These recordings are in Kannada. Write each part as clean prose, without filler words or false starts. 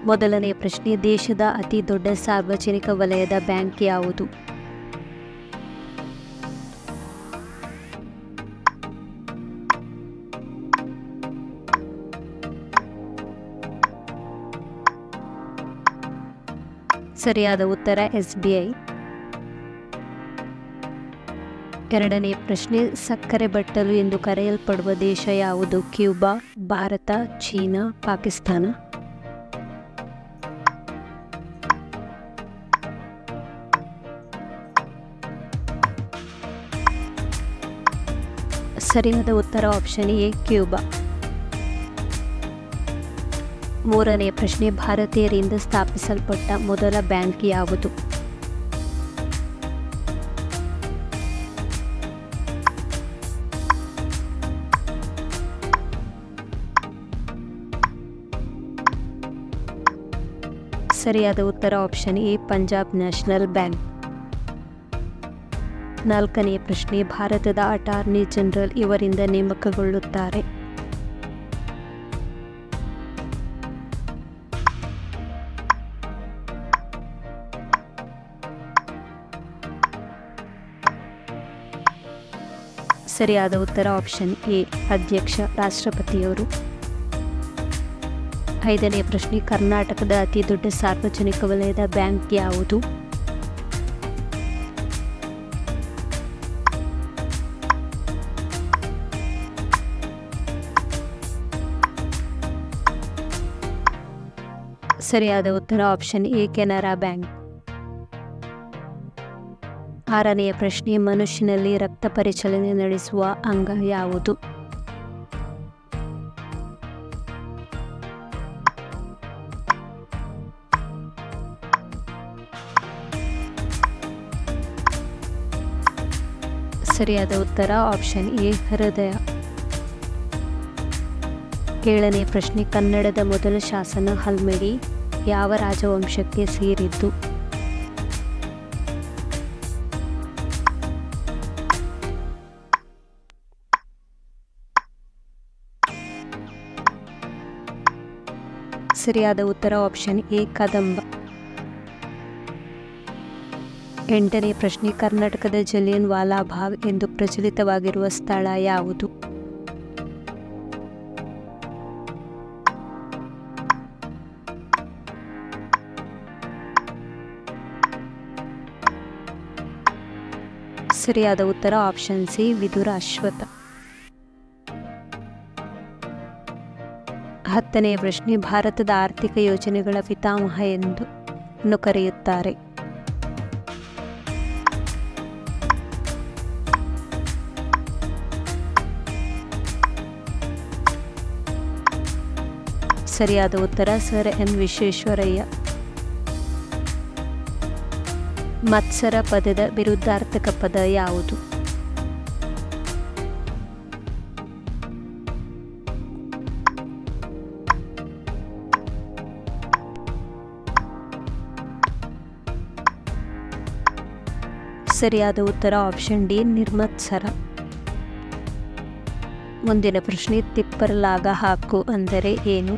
ಮೊದಲನೇ ಪ್ರಶ್ನೆ, ದೇಶದ ಅತಿ ದೊಡ್ಡ ಸಾರ್ವಜನಿಕ ವಲಯದ ಬ್ಯಾಂಕ್ ಯಾವುದು? ಸರಿಯಾದ ಉತ್ತರ SBI. ಎರಡನೇ ಪ್ರಶ್ನೆ, ಸಕ್ಕರೆ ಬಟ್ಟಲು ಎಂದು ಕರೆಯಲ್ಪಡುವ ದೇಶ ಯಾವುದು? Cuba, Bharat, China, Pakistan. ಸರಿಯಾದ ಉತ್ತರ ಆಪ್ಷನ್ ಎ, ಕ್ಯೂಬಾ. ಮೂರನೇ ಪ್ರಶ್ನೆ, ಭಾರತೀಯರಿಂದ ಸ್ಥಾಪಿಸಲ್ಪಟ್ಟ ಮೊದಲ ಬ್ಯಾಂಕ್ ಯಾವುದು? ಸರಿಯಾದ ಉತ್ತರ option A, Punjab national bank. ನಾಲ್ಕನೇ ಪ್ರಶ್ನೆ, ಭಾರತದ ಅಟಾರ್ನಿ ಜನರಲ್ ಇವರಿಂದ ನೇಮಕಗೊಳ್ಳುತ್ತಾರೆ. ಸರಿಯಾದ ಉತ್ತರ ಆಪ್ಷನ್ ಎ, ಅಧ್ಯಕ್ಷ ರಾಷ್ಟ್ರಪತಿಯವರು. ಐದನೇ ಪ್ರಶ್ನೆ, ಕರ್ನಾಟಕದ ಅತಿ ದೊಡ್ಡ ಸಾರ್ವಜನಿಕ ವಲಯದ ಬ್ಯಾಂಕ್ ಯಾವುದು? ಸರಿಯಾದ ಉತ್ತರ ಆಪ್ಷನ್ ಎ, ಕೆನರಾ ಬ್ಯಾಂಕ್. ಆರನೆಯ ಪ್ರಶ್ನೆ, ಮನುಷ್ಯನಲ್ಲಿ ರಕ್ತ ಪರಿಚಲನೆ ನಡೆಸುವ ಅಂಗ ಯಾವುದು? ಸರಿಯಾದ ಉತ್ತರ ಆಪ್ಷನ್ ಎ, ಹೃದಯ. ಏಳನೇ ಪ್ರಶ್ನೆ, ಕನ್ನಡದ ಮೊದಲ ಶಾಸನ ಹಲ್ಮಿಡಿ ಯಾವ ರಾಜವಂಶಕ್ಕೆ ಸೇರಿದ್ದು? ಸರಿಯಾದ ಉತ್ತರ ಆಪ್ಷನ್ ಎ, ಕದಂಬ. ಎಂಟನೇ ಪ್ರಶ್ನೆ, ಕರ್ನಾಟಕದ ಜಲಿಯನ್ ವಾಲಾ ಬಾಗ್ ಎಂದು ಪ್ರಚಲಿತವಾಗಿರುವ ಸ್ಥಳ ಯಾವುದು? ಸರಿಯಾದ ಉತ್ತರ ಆಪ್ಷನ್ ಸಿ, ವಿದುರಾಶ್ವತ್ಥ. ಹತ್ತನೆಯ ಪ್ರಶ್ನೆ, ಭಾರತದ ಆರ್ಥಿಕ ಯೋಜನೆಗಳ ಪಿತಾಮಹ ಎಂದು ಕರೆಯುತ್ತಾರೆ. ಸರಿಯಾದ ಉತ್ತರ ಸರ್ ಎಂ ವಿಶ್ವೇಶ್ವರಯ್ಯ. ಮತ್ಸರ ಪದದ ವಿರುದ್ಧಾರ್ಥಕ ಪದ ಯಾವುದು? ಸರಿಯಾದ ಉತ್ತರ ಆಪ್ಷನ್ ಡಿ, ನಿರ್ಮತ್ಸರ. ಮುಂದಿನ ಪ್ರಶ್ನೆ, ತಿಪ್ಪರಲಾಗ ಹಾಕು ಅಂದರೆ ಏನು?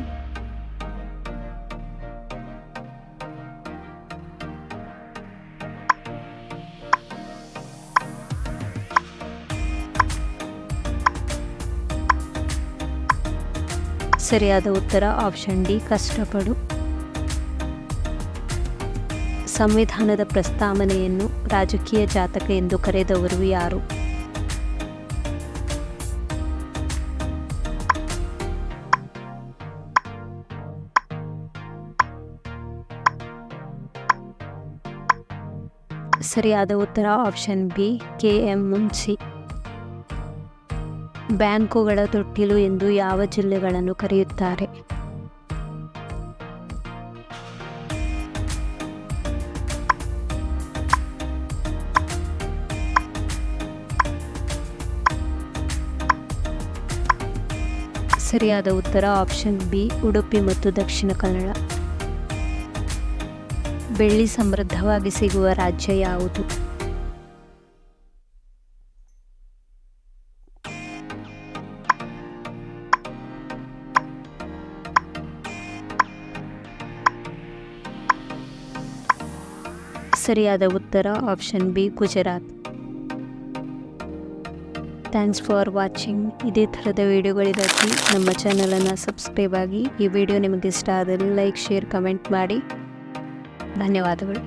ಸರಿಯಾದ ಉತ್ತರ ಆಪ್ಷನ್ ಡಿ, ಕಷ್ಟಪಡು. ಸಂವಿಧಾನದ ಪ್ರಸ್ತಾವನೆಯನ್ನು ರಾಜಕೀಯ ಜಾತಕ ಎಂದು ಕರೆದವರು ಯಾರು? ಸರಿಯಾದ ಉತ್ತರ ಆಪ್ಷನ್ ಬಿ, KM ಮುನ್ಷಿ. ಬ್ಯಾಂಕುಗಳ ತೊಟ್ಟಿಲು ಎಂದು ಯಾವ ಜಿಲ್ಲೆಗಳನ್ನು ಕರೆಯುತ್ತಾರೆ? ಸರಿಯಾದ ಉತ್ತರ ಆಪ್ಷನ್ ಬಿ, ಉಡುಪಿ ಮತ್ತು ದಕ್ಷಿಣ ಕನ್ನಡ. ಬೆಳ್ಳಿ ಸಮೃದ್ಧವಾಗಿ ಸಿಗುವ ರಾಜ್ಯ ಯಾವುದು? ಸರಿಯಾದ ಉತ್ತರ option B Gujarat. Thanks for watching. ಇದೇ ಥರದ ವಿಡಿಯೋಗಳಿಗಾಗಿ ನಮ್ಮ ಚಾನಲನ್ನು ಸಬ್ಸ್ಕ್ರೈಬ್ ಆಗಿ. ಈ ವಿಡಿಯೋ ನಿಮಗೆ ಇಷ್ಟ ಆದಲ್ಲಿ ಲೈಕ್, ಶೇರ್, ಕಮೆಂಟ್ ಮಾಡಿ. ಧನ್ಯವಾದಗಳು.